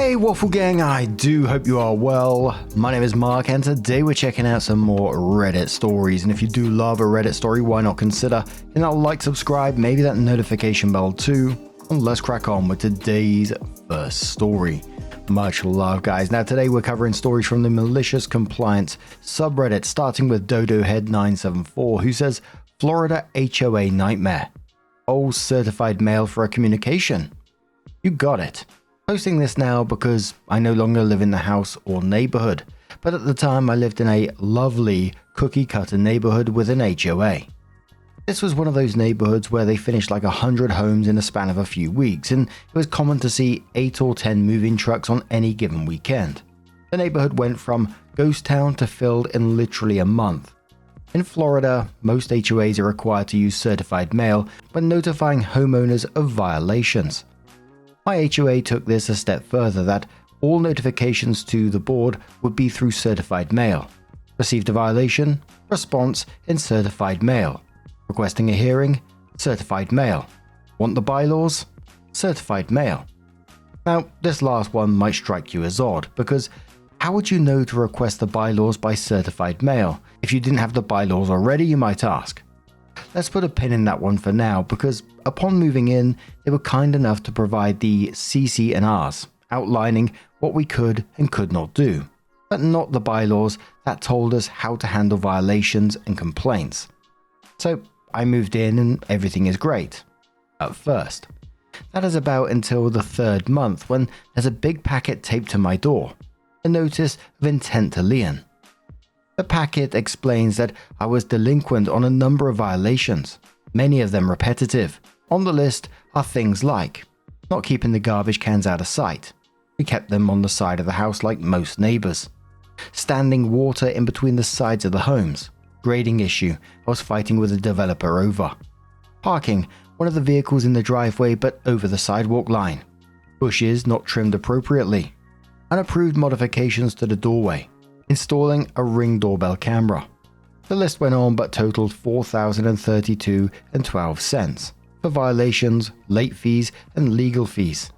Hey Waffle Gang, I do hope you are well. My name is Mark and today we're checking out some more Reddit stories, and if you do love a Reddit story, why not consider hitting that like, subscribe, maybe that notification bell too, and let's crack on with today's first story. Much love guys. Now today we're covering stories from the MaliciousCompliance subreddit, starting with DodoHead974 who says, Florida HOA nightmare. Old certified mail for a communication. You got it. Posting this now because I no longer live in the house or neighborhood, but at the time I lived in a lovely cookie cutter neighborhood with an HOA. This was one of those neighborhoods where they finished like 100 homes in a span of a few weeks, and it was common to see 8 or 10 moving trucks on any given weekend. The neighborhood went from ghost town to filled in literally a month. In Florida, most HOAs are required to use certified mail when notifying homeowners of violations. My HOA took this a step further, that all notifications to the board would be through certified mail. Received a violation? Response in certified mail. Requesting a hearing? Certified mail. Want the bylaws? Certified mail. Now, this last one might strike you as odd, because how would you know to request the bylaws by certified mail? If you didn't have the bylaws already, you might ask. Let's put a pin in that one for now, because upon moving in, they were kind enough to provide the CC&Rs, outlining what we could and could not do, but not the bylaws that told us how to handle violations and complaints. So I moved in and everything is great. At first. That is about until the 3rd month, when there's a big packet taped to my door, a notice of intent to lien. The packet explains that I was delinquent on a number of violations, many of them repetitive. On the list are things like not keeping the garbage cans out of sight. We kept them on the side of the house like most neighbors. Standing water in between the sides of the homes. Grading issue I was fighting with a developer over. Parking one of the vehicles in the driveway but over the sidewalk line. Bushes not trimmed appropriately. Unapproved modifications to the doorway. Installing a Ring doorbell camera. The list went on but totaled $4,032.12 for violations, late fees, and legal fees.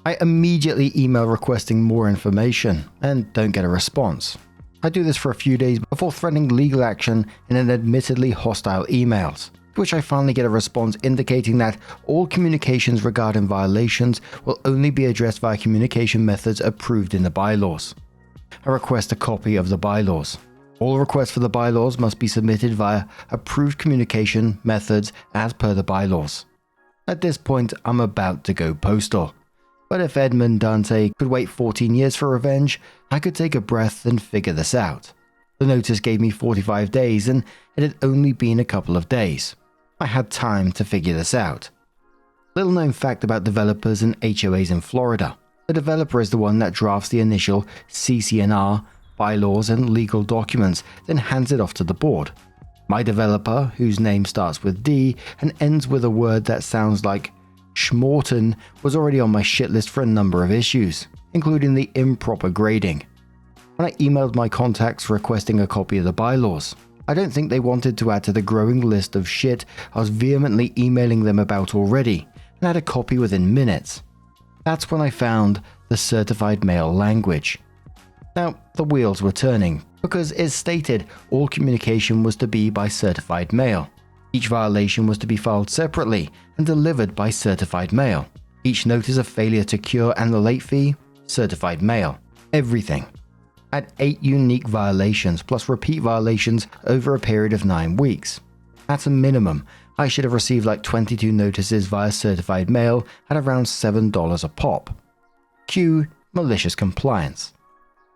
I immediately email requesting more information and don't get a response. I do this for a few days before threatening legal action in an admittedly hostile emails, to which I finally get a response indicating that all communications regarding violations will only be addressed via communication methods approved in the bylaws. I request a copy of the bylaws. All requests for the bylaws must be submitted via approved communication methods as per the bylaws. At this point, I'm about to go postal. But if Edmund Dante could wait 14 years for revenge, I could take a breath and figure this out. The notice gave me 45 days and it had only been a couple of days. I had time to figure this out. Little known fact about developers and HOAs in Florida. The developer is the one that drafts the initial CC&R, bylaws and legal documents, then hands it off to the board. My developer, whose name starts with D and ends with a word that sounds like Schmorton, was already on my shit list for a number of issues, including the improper grading. When I emailed my contacts requesting a copy of the bylaws, I don't think they wanted to add to the growing list of shit I was vehemently emailing them about already, and had a copy within minutes. That's when I found the certified mail language. Now, the wheels were turning, because it stated all communication was to be by certified mail. Each violation was to be filed separately and delivered by certified mail. Each notice of failure to cure and the late fee, certified mail. Everything. I had 8 unique violations plus repeat violations over a period of 9 weeks. At a minimum, I should have received like 22 notices via certified mail at around $7 a pop. Cue MaliciousCompliance.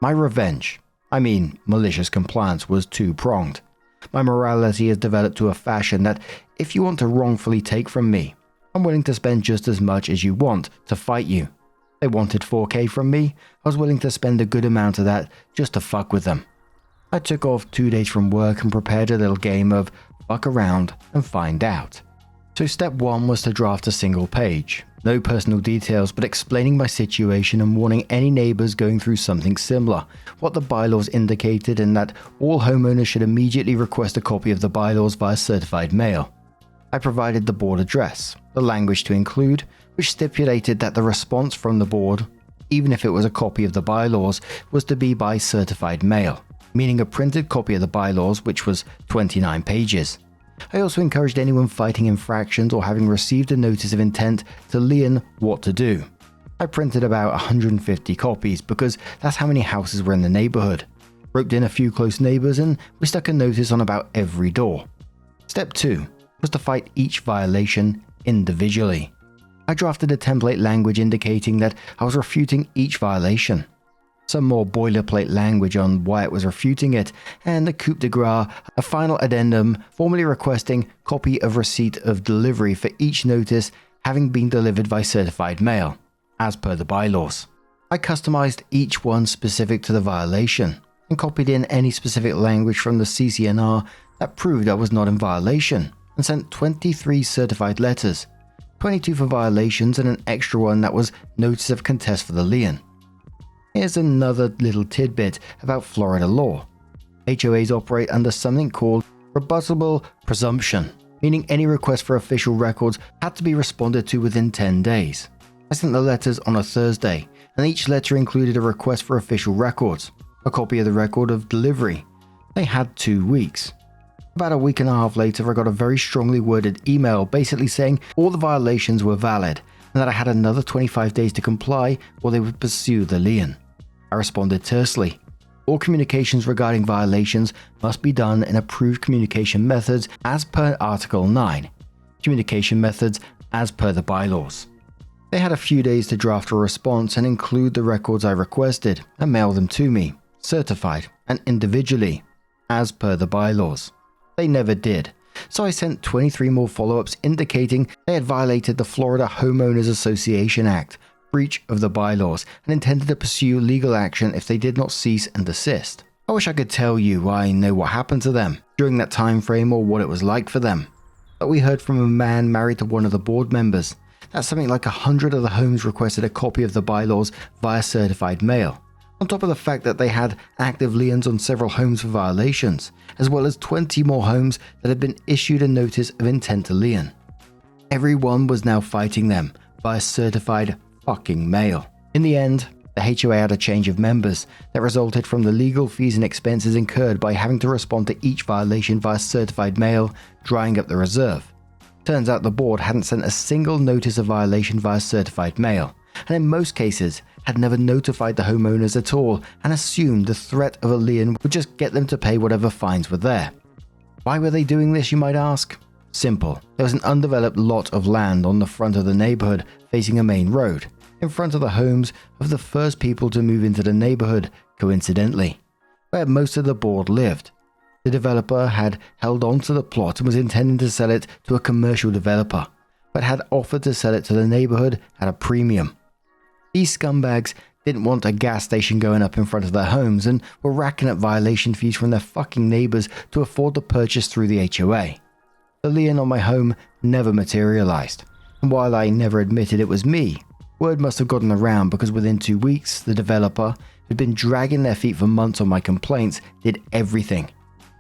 My revenge, MaliciousCompliance, was two-pronged. My morality has developed to a fashion that if you want to wrongfully take from me, I'm willing to spend just as much as you want to fight you. They wanted 4K from me, I was willing to spend a good amount of that just to fuck with them. I took off 2 days from work and prepared a little game of fuck around and find out. So step 1 was to draft a single page. No personal details, but explaining my situation and warning any neighbors going through something similar, what the bylaws indicated, and that all homeowners should immediately request a copy of the bylaws via certified mail. I provided the board address, the language to include, which stipulated that the response from the board even if it was a copy of the bylaws, was to be by certified mail, meaning a printed copy of the bylaws, which was 29 pages. I also encouraged anyone fighting infractions or having received a notice of intent to lien what to do. I printed about 150 copies because that's how many houses were in the neighborhood. Roped in a few close neighbors and we stuck a notice on about every door. Step 2 was to fight each violation individually. I drafted a template language indicating that I was refuting each violation. Some more boilerplate language on why it was refuting it, and the coup de grace, a final addendum formally requesting copy of receipt of delivery for each notice having been delivered by certified mail, as per the bylaws. I customized each one specific to the violation, and copied in any specific language from the CCNR that proved I was not in violation, and sent 23 certified letters, 22 for violations and an extra one that was notice of contest for the lien. Here's another little tidbit about Florida law. HOAs operate under something called rebuttable presumption, meaning any request for official records had to be responded to within 10 days. I sent the letters on a Thursday, and each letter included a request for official records, a copy of the record of delivery. They had 2 weeks. About a week and a half later, I got a very strongly worded email basically saying all the violations were valid and that I had another 25 days to comply or they would pursue the lien. I responded tersely. All communications regarding violations must be done in approved communication methods as per Article 9. Communication methods as per the bylaws. They had a few days to draft a response and include the records I requested and mail them to me, certified and individually, as per the bylaws. They never did, so I sent 23 more follow-ups indicating they had violated the Florida Homeowners Association Act, breach of the bylaws, and intended to pursue legal action if they did not cease and desist. I wish I could tell you I know what happened to them during that time frame or what it was like for them. But we heard from a man married to one of the board members that something like 100 of the homes requested a copy of the bylaws via certified mail, on top of the fact that they had active liens on several homes for violations, as well as 20 more homes that had been issued a notice of intent to lien. Everyone was now fighting them via certified fucking mail. In the end, the HOA had a change of members that resulted from the legal fees and expenses incurred by having to respond to each violation via certified mail, drying up the reserve. Turns out the board hadn't sent a single notice of violation via certified mail, and in most cases had never notified the homeowners at all and assumed the threat of a lien would just get them to pay whatever fines were there. Why were they doing this, you might ask? Simple. There was an undeveloped lot of land on the front of the neighborhood facing a main road, in front of the homes of the first people to move into the neighborhood, coincidentally, where most of the board lived. The developer had held on to the plot and was intending to sell it to a commercial developer, but had offered to sell it to the neighborhood at a premium. These scumbags didn't want a gas station going up in front of their homes and were racking up violation fees from their fucking neighbors to afford the purchase through the HOA. The lien on my home never materialized, and while I never admitted it was me, word must have gotten around because within 2 weeks, the developer, who'd been dragging their feet for months on my complaints, did everything.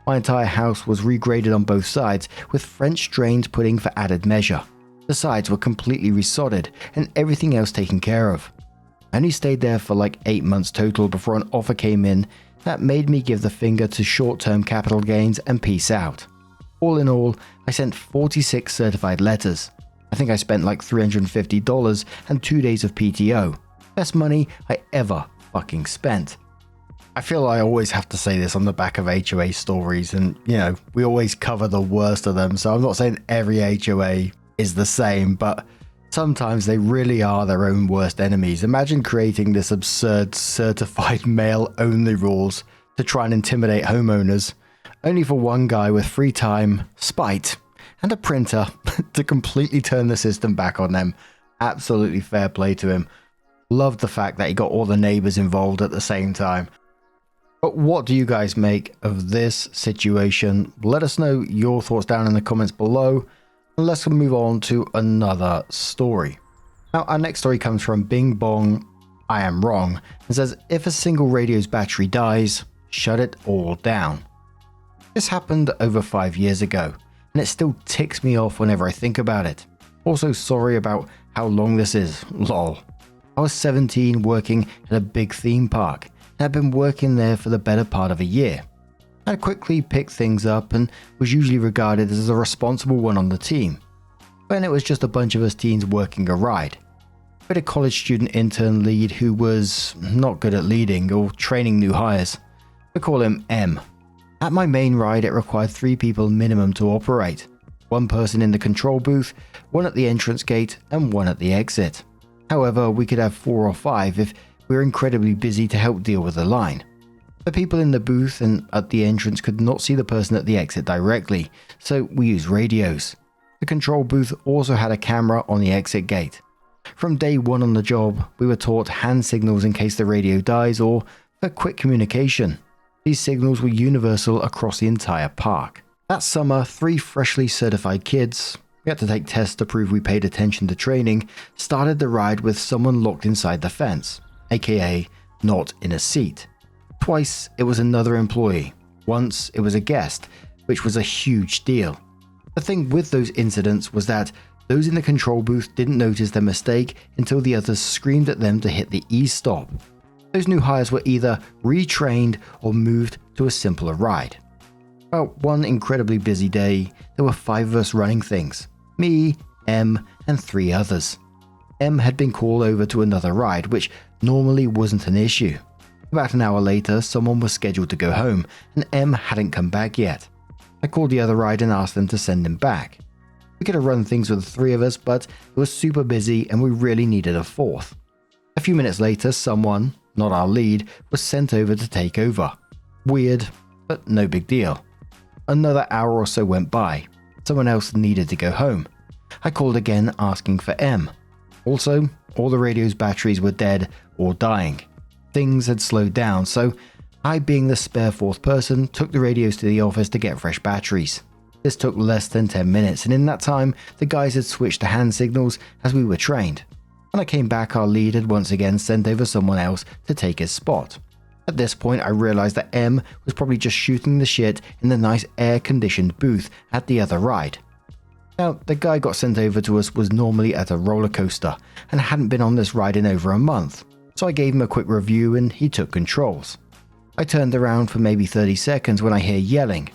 My entire house was regraded on both sides, with French drains put in for added measure. The sides were completely resodded, and everything else taken care of. I only stayed there for like 8 months total before an offer came in that made me give the finger to short-term capital gains and peace out. All in all, I sent 46 certified letters. I think I spent like $350 and 2 days of PTO. Best money I ever fucking spent. I feel I always have to say this on the back of HOA stories, and we always cover the worst of them, so I'm not saying every HOA is the same, but sometimes they really are their own worst enemies. Imagine creating this absurd certified mail only rules to try and intimidate homeowners, only for one guy with free time, spite, and a printer to completely turn the system back on them. Absolutely fair play to him. Loved the fact that he got all the neighbors involved at the same time. But what do you guys make of this situation? Let us know your thoughts down in the comments below. Let's move on to another story. Now, our next story comes from Bing Bong I Am Wrong and says, if a single radio's battery dies, shut it all down. This happened over 5 years ago, and it still ticks me off whenever I think about it. Also, sorry about how long this is, lol. I was 17 working at a big theme park and had been working there for the better part of a year. I quickly picked things up and was usually regarded as the responsible one on the team, when it was just a bunch of us teens working a ride. We had a college student intern lead who was not good at leading or training new hires. We call him M. At my main ride, it required 3 people minimum to operate. 1 person in the control booth, 1 at the entrance gate, and 1 at the exit. However, we could have 4 or 5 if we were incredibly busy to help deal with the line. The people in the booth and at the entrance could not see the person at the exit directly, so we used radios. The control booth also had a camera on the exit gate. From day 1 on the job, we were taught hand signals in case the radio dies or for quick communication. These signals were universal across the entire park. That summer, 3 freshly certified kids, we had to take tests to prove we paid attention to training, started the ride with someone locked inside the fence, aka not in a seat. Twice it was another employee, once it was a guest, which was a huge deal. The thing with those incidents was that those in the control booth didn't notice their mistake until the others screamed at them to hit the E-stop. Those new hires were either retrained or moved to a simpler ride. Well, one incredibly busy day, there were 5 of us running things. Me, M, and 3 others. M had been called over to another ride, which normally wasn't an issue. About an hour later, someone was scheduled to go home, and M hadn't come back yet. I called the other ride and asked them to send him back. We could have run things with the 3 of us, but it was super busy and we really needed a 4th. A few minutes later, someone, not our lead, was sent over to take over. Weird, but no big deal. Another hour or so went by. Someone else needed to go home. I called again asking for M. Also, all the radio's batteries were dead or dying. Things had slowed down, so I, being the spare 4th person, took the radios to the office to get fresh batteries. This took less than 10 minutes, and in that time, the guys had switched to hand signals as we were trained. When I came back, our lead had once again sent over someone else to take his spot. At this point, I realized that M was probably just shooting the shit in the nice air-conditioned booth at the other ride. Now, the guy got sent over to us was normally at a roller coaster and hadn't been on this ride in over a month, so I gave him a quick review and he took controls. I turned around for maybe 30 seconds when I hear yelling.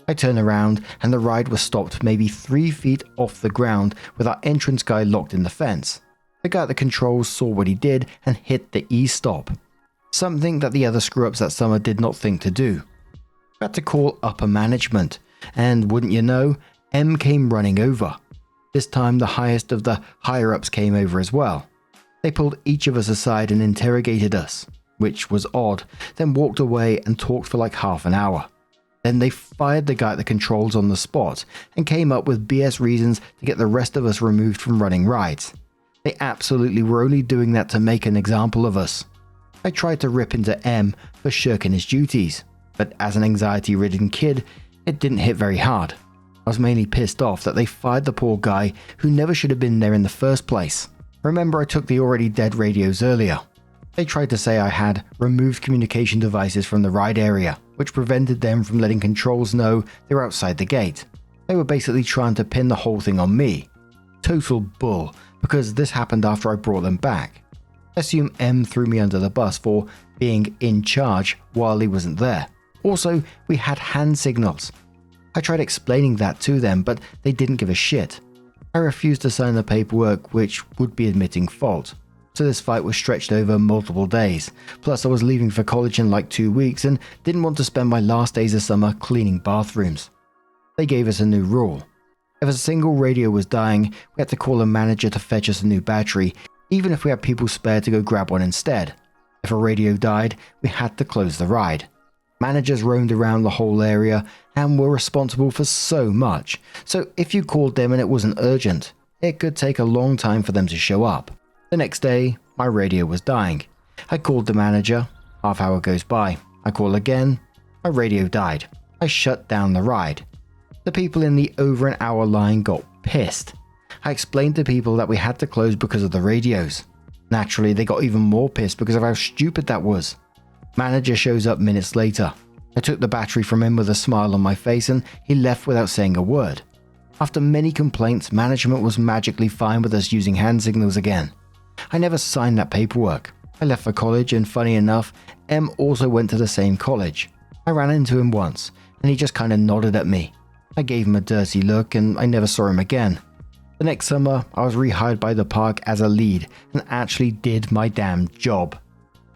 I turn around and the ride was stopped maybe 3 feet off the ground with our entrance guy locked in the fence. The guy at the controls saw what he did and hit the E-stop. Something that the other screw-ups that summer did not think to do. I had to call upper management, and wouldn't you know, M came running over. This time the highest of the higher-ups came over as well. They pulled each of us aside and interrogated us, which was odd, then walked away and talked for like half an hour. Then they fired the guy at the controls on the spot and came up with BS reasons to get the rest of us removed from running rides. They absolutely were only doing that to make an example of us. I tried to rip into M for shirking his duties, but as an anxiety-ridden kid, it didn't hit very hard. I was mainly pissed off that they fired the poor guy who never should have been there in the first place. Remember, I took the already dead radios earlier. They tried to say I had removed communication devices from the ride area, which prevented them from letting controls know they were outside the gate. They were basically trying to pin the whole thing on me. Total bull, because this happened after I brought them back. I assume M threw me under the bus for being in charge while he wasn't there. Also, we had hand signals. I tried explaining that to them, but they didn't give a shit. I refused to sign the paperwork, which would be admitting fault. So this fight was stretched over multiple days. Plus I was leaving for college in like 2 weeks and didn't want to spend my last days of summer cleaning bathrooms. They gave us a new rule. If a single radio was dying, we had to call a manager to fetch us a new battery, even if we had people spare to go grab one instead. If a radio died, we had to close the ride. Managers roamed around the whole area and were responsible for so much, so if you called them and it wasn't urgent, it could take a long time for them to show up. The next day, my radio was dying. I called the manager. Half hour goes by. I call again. My radio died. I shut down the ride. The people in the over an hour line got pissed. I explained to people that we had to close because of the radios. Naturally, they got even more pissed because of how stupid that was. Manager shows up minutes later. I took the battery from him with a smile on my face and he left without saying a word. After many complaints, management was magically fine with us using hand signals again. I never signed that paperwork. I left for college, and funny enough, M also went to the same college. I ran into him once, and he just kind of nodded at me. I gave him a dirty look, and I never saw him again. The next summer, I was rehired by the park as a lead, and actually did my damn job.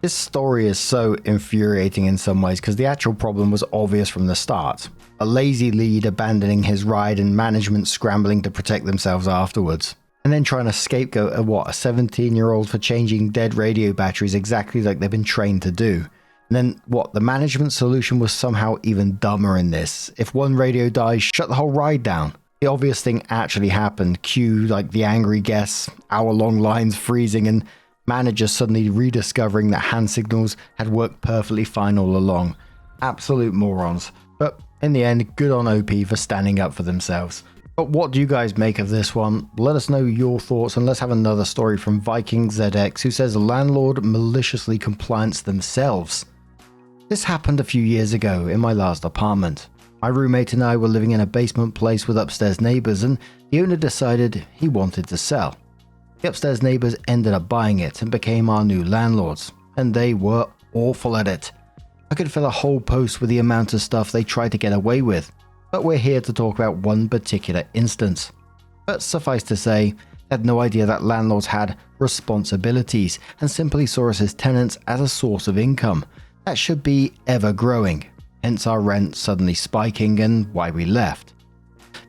This story is so infuriating in some ways because the actual problem was obvious from the start. A lazy lead abandoning his ride and management scrambling to protect themselves afterwards. And then trying to scapegoat a 17-year-old for changing dead radio batteries exactly like they've been trained to do. And then the management solution was somehow even dumber in this. If one radio dies, shut the whole ride down. The obvious thing actually happened. Cue the angry guests, hour-long lines freezing, and managers suddenly rediscovering that hand signals had worked perfectly fine all along. Absolute morons. But in the end, good on OP for standing up for themselves. But what do you guys make of this one? Let us know your thoughts, and let's have another story from vikingzx, who says landlord maliciously compliance themselves. This happened a few years ago in my last apartment. My roommate and I were living in a basement place with upstairs neighbors, and the owner decided he wanted to sell. The upstairs neighbors ended up buying it and became our new landlords, and they were awful at it. I could fill a whole post with the amount of stuff they tried to get away with, but we're here to talk about one particular instance. But suffice to say, they had no idea that landlords had responsibilities and simply saw us as tenants as a source of income that should be ever growing, hence our rent suddenly spiking and why we left.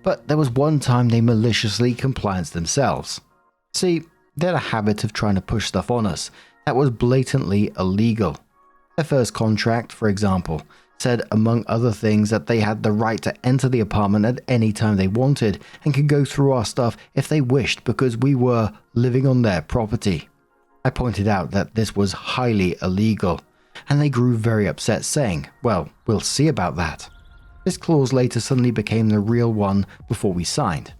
But there was one time they maliciously complianced themselves. See, they had a habit of trying to push stuff on us that was blatantly illegal. Their first contract, for example, said among other things that they had the right to enter the apartment at any time they wanted and could go through our stuff if they wished because we were living on their property. I pointed out that this was highly illegal, and they grew very upset, saying, well, we'll see about that. This clause later suddenly became the real one before we signed.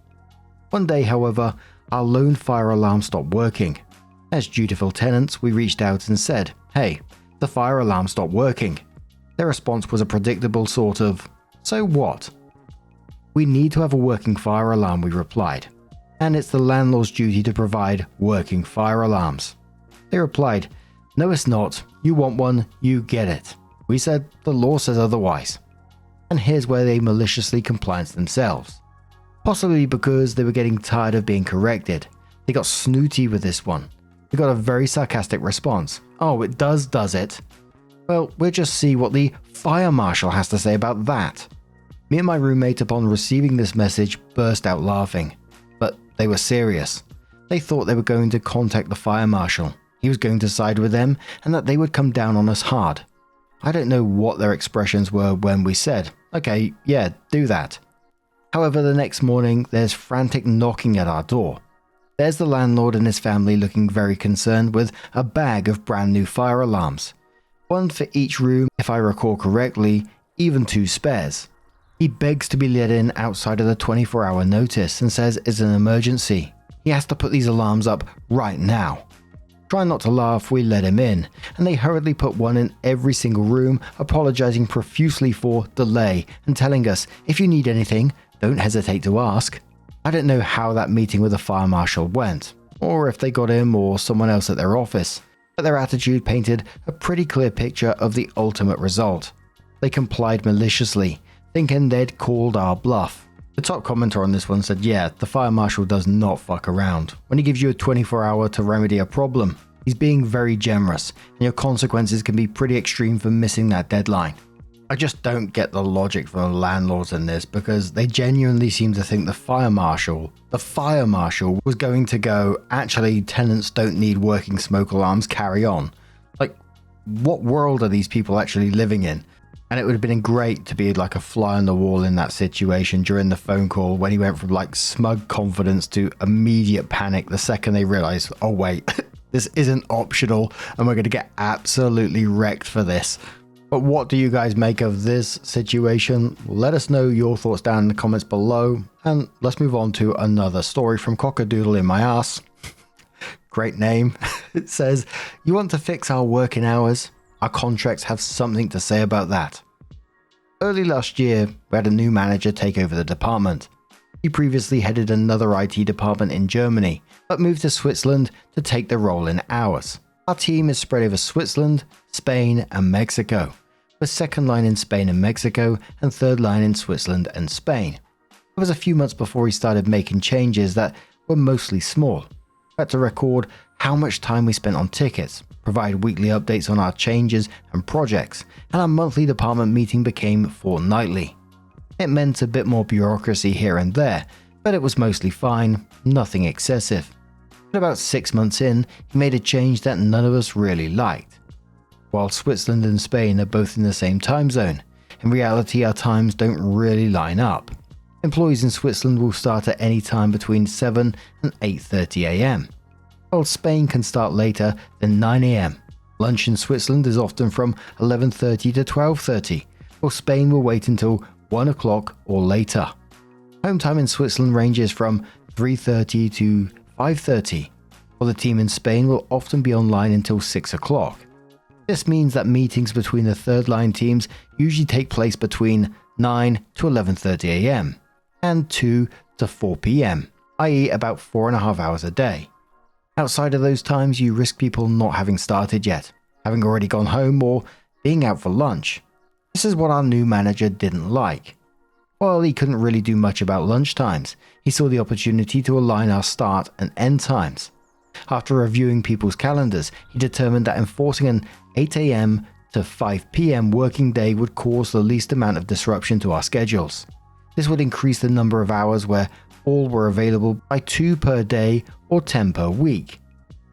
One day, however, our lone fire alarm stopped working. As dutiful tenants, we reached out and said, hey, the fire alarm stopped working. Their response was a predictable sort of, so what? We need to have a working fire alarm, we replied, and it's the landlord's duty to provide working fire alarms. They replied, no it's not, you want one, you get it. We said, the law says otherwise. And here's where they maliciously complianced themselves. Possibly because they were getting tired of being corrected. They got snooty with this one. They got a very sarcastic response. Oh, it does it? Well, we'll just see what the fire marshal has to say about that. Me and my roommate, upon receiving this message, burst out laughing. But they were serious. They thought they were going to contact the fire marshal. He was going to side with them, and that they would come down on us hard. I don't know what their expressions were when we said, okay, yeah, do that. However, the next morning, there's frantic knocking at our door. There's the landlord and his family looking very concerned with a bag of brand new fire alarms. One for each room, if I recall correctly, even 2 spares. He begs to be let in outside of the 24-hour notice and says it's an emergency. He has to put these alarms up right now. Trying not to laugh, we let him in, and they hurriedly put one in every single room, apologizing profusely for delay and telling us, if you need anything, don't hesitate to ask. I don't know how that meeting with the fire marshal went, or if they got him or someone else at their office, but their attitude painted a pretty clear picture of the ultimate result. They complied maliciously, thinking they'd called our bluff. The top commenter on this one said, yeah, the fire marshal does not fuck around. When he gives you a 24-hour to remedy a problem, he's being very generous, and your consequences can be pretty extreme for missing that deadline. I just don't get the logic from the landlords in this, because they genuinely seem to think the fire marshal was going to go, actually, tenants don't need working smoke alarms, carry on. Like, what world are these people actually living in? And it would have been great to be like a fly on the wall in that situation during the phone call when he went from like smug confidence to immediate panic the second they realized, oh wait, this isn't optional and we're going to get absolutely wrecked for this. But what do you guys make of this situation? Let us know your thoughts down in the comments below, and let's move on to another story from cockadoodleinmyass. Great name. It says, you want to fix our working hours? Our contracts have something to say about that. Early last year, we had a new manager take over the department. He previously headed another IT department in Germany, but moved to Switzerland to take the role in hours. Our team is spread over Switzerland, Spain, and Mexico, with second line in Spain and Mexico and third line in Switzerland and Spain. It was a few months before he started making changes that were mostly small. We had to record how much time we spent on tickets, provide weekly updates on our changes and projects, and our monthly department meeting became fortnightly. It meant a bit more bureaucracy here and there, but it was mostly fine, nothing excessive. But about 6 months in, he made a change that none of us really liked. While Switzerland and Spain are both in the same time zone, in reality our times don't really line up. Employees in Switzerland will start at any time between 7 and 8:30 am, while Spain can start later than 9 am. Lunch in Switzerland is often from 11:30 to 12:30, while Spain will wait until 1 o'clock or later. Home time in Switzerland ranges from 3:30 to 5:30, while the team in Spain will often be online until 6 o'clock. This means that meetings between the third line teams usually take place between 9 to 11:30 am and 2 to 4 pm, i.e. about 4.5 hours a day. Outside of those times, you risk people not having started yet, having already gone home, or being out for lunch. This is what our new manager didn't like. While he couldn't really do much about lunch times, he saw the opportunity to align our start and end times. After reviewing people's calendars, he determined that enforcing an 8 am to 5 pm working day would cause the least amount of disruption to our schedules. This would increase the number of hours where all were available by 2 per day or 10 per week.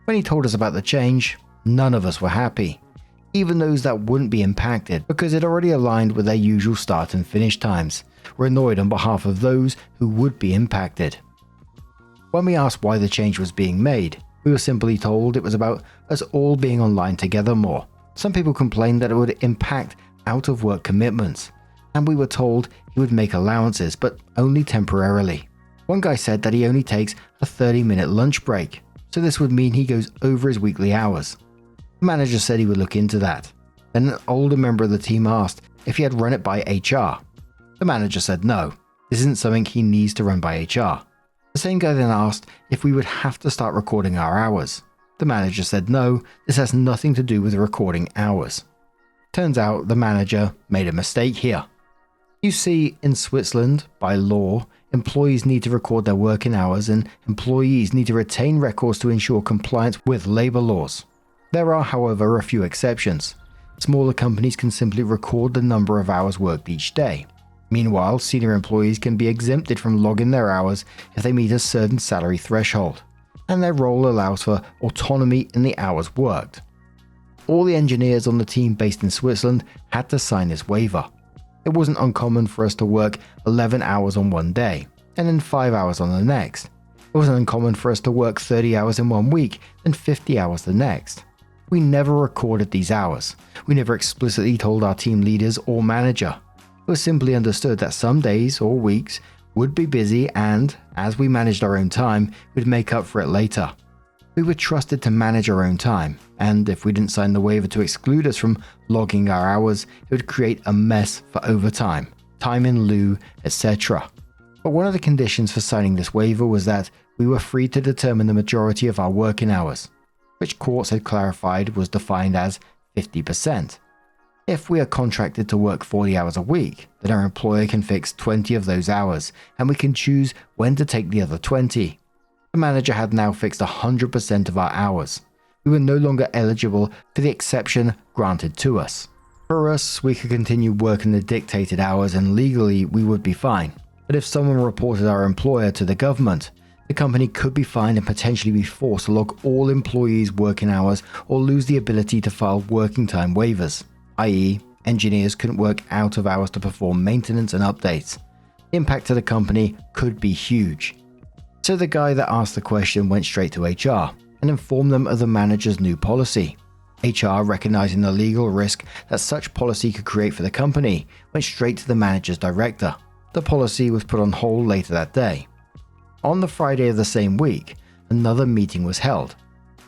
When he told us about the change, none of us were happy. Even those that wouldn't be impacted because it already aligned with their usual start and finish times were annoyed on behalf of those who would be impacted. When we asked why the change was being made, we were simply told it was about us all being online together more. Some people complained that it would impact out-of-work commitments, and we were told he would make allowances, but only temporarily. One guy said that he only takes a 30-minute lunch break, so this would mean he goes over his weekly hours. The manager said he would look into that. Then an older member of the team asked if he had run it by HR. The manager said no, this isn't something he needs to run by HR. The same guy then asked if we would have to start recording our hours. The manager said no, this has nothing to do with recording hours. Turns out the manager made a mistake here. You see, in Switzerland, by law, employees need to record their working hours and employees need to retain records to ensure compliance with labor laws. There are, however, a few exceptions. Smaller companies can simply record the number of hours worked each day. Meanwhile, senior employees can be exempted from logging their hours if they meet a certain salary threshold, and their role allows for autonomy in the hours worked. All the engineers on the team based in Switzerland had to sign this waiver. It wasn't uncommon for us to work 11 hours on one day, and then 5 hours on the next. It wasn't uncommon for us to work 30 hours in 1 week, and 50 hours the next. We never recorded these hours. We never explicitly told our team leaders or manager. It was simply understood that some days or weeks would be busy and, as we managed our own time, we'd make up for it later. We were trusted to manage our own time, and if we didn't sign the waiver to exclude us from logging our hours, it would create a mess for overtime, time in lieu, etc. But one of the conditions for signing this waiver was that we were free to determine the majority of our working hours, which courts had clarified was defined as 50%. If we are contracted to work 40 hours a week, then our employer can fix 20 of those hours, and we can choose when to take the other 20. The manager had now fixed 100% of our hours. We were no longer eligible for the exception granted to us. For us, we could continue working the dictated hours and legally we would be fine. But if someone reported our employer to the government, the company could be fined and potentially be forced to log all employees' working hours or lose the ability to file working time waivers, i.e., engineers couldn't work out of hours to perform maintenance and updates. The impact to the company could be huge. So the guy that asked the question went straight to HR and informed them of the manager's new policy. HR, recognizing the legal risk that such policy could create for the company, went straight to the manager's director. The policy was put on hold later that day. On the Friday of the same week, another meeting was held.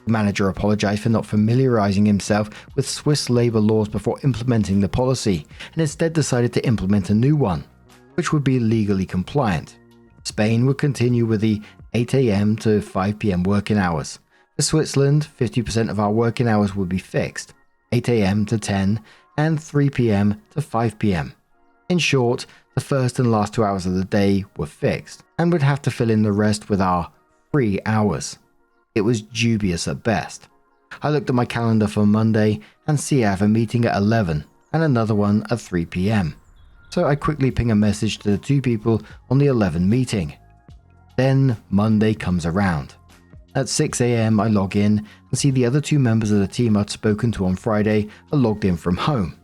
The manager apologized for not familiarizing himself with Swiss labor laws before implementing the policy and instead decided to implement a new one, which would be legally compliant. Spain would continue with the 8 a.m. to 5 p.m. working hours. For Switzerland, 50% of our working hours would be fixed, 8 a.m. to 10 and 3 p.m. to 5 p.m. In short, the first and last 2 hours of the day were fixed, and would have to fill in the rest with our free hours. It was dubious at best. I looked at my calendar for Monday and see I have a meeting at 11 and another one at 3 p.m. So I quickly ping a message to the two people on the 11 meeting. Then Monday comes around. At 6 a.m. I log in and see the other two members of the team I'd spoken to on Friday are logged in from home.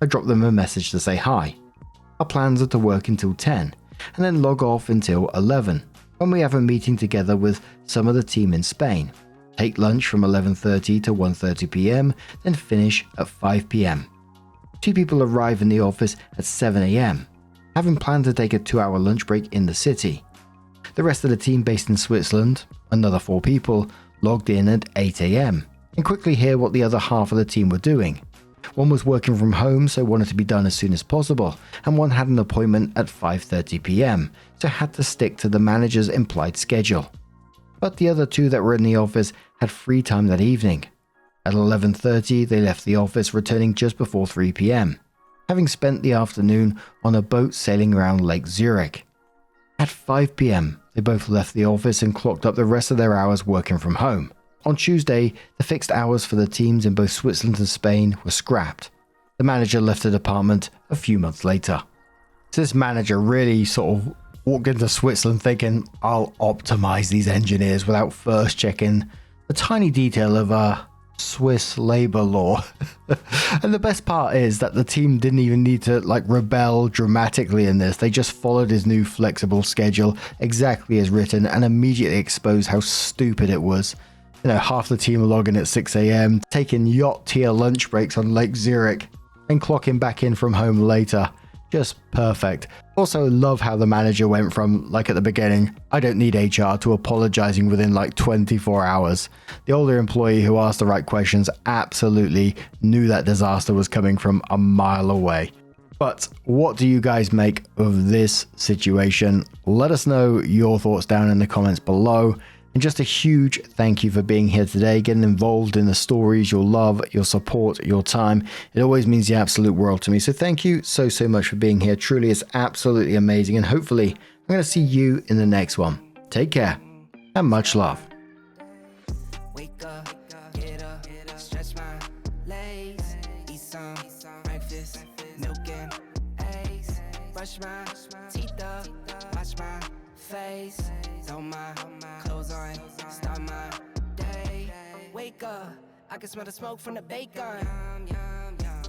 I drop them a message to say hi. Our plans are to work until 10 and then log off until 11 when we have a meeting together with some of the team in Spain. Take lunch from 11:30 to 1:30 p.m, then finish at 5 p.m. Two people arrive in the office at 7 a.m, having planned to take a 2-hour lunch break in the city. The rest of the team based in Switzerland, another 4 people, logged in at 8 a.m. and quickly hear what the other half of the team were doing. One was working from home, so wanted to be done as soon as possible, and one had an appointment at 5:30 p.m, so had to stick to the manager's implied schedule. But the other 2 that were in the office had free time that evening. At 11:30 they left the office, returning just before 3 p.m, having spent the afternoon on a boat sailing around Lake Zurich. At 5 p.m, they both left the office and clocked up the rest of their hours working from home. On Tuesday, the fixed hours for the teams in both Switzerland and Spain were scrapped. The manager left the department a few months later. So this manager really sort of walked into Switzerland thinking, I'll optimize these engineers without first checking the tiny detail of Swiss labor law. And the best part is that the team didn't even need to rebel dramatically in this. They just followed his new flexible schedule exactly as written and immediately exposed how stupid it was. Half the team logging at 6 a.m, taking yacht tier lunch breaks on Lake Zurich and clocking back in from home later. Just perfect. Also love how the manager went from, at the beginning, I don't need HR, to apologizing within 24 hours. The older employee who asked the right questions absolutely knew that disaster was coming from a mile away. But what do you guys make of this situation? Let us know your thoughts down in the comments below. And just a huge thank you for being here today, getting involved in the stories, your love, your support, your time. It always means the absolute world to me. So thank you so much for being here. Truly, it's absolutely amazing. And hopefully, I'm going to see you in the next one. Take care and much love. Wake up, get up, stretch my legs, eat some breakfast, milk and eggs, brush my teeth up, wash my face, throw my clothes on, start my day. Wake up, I can smell the smoke from the bacon.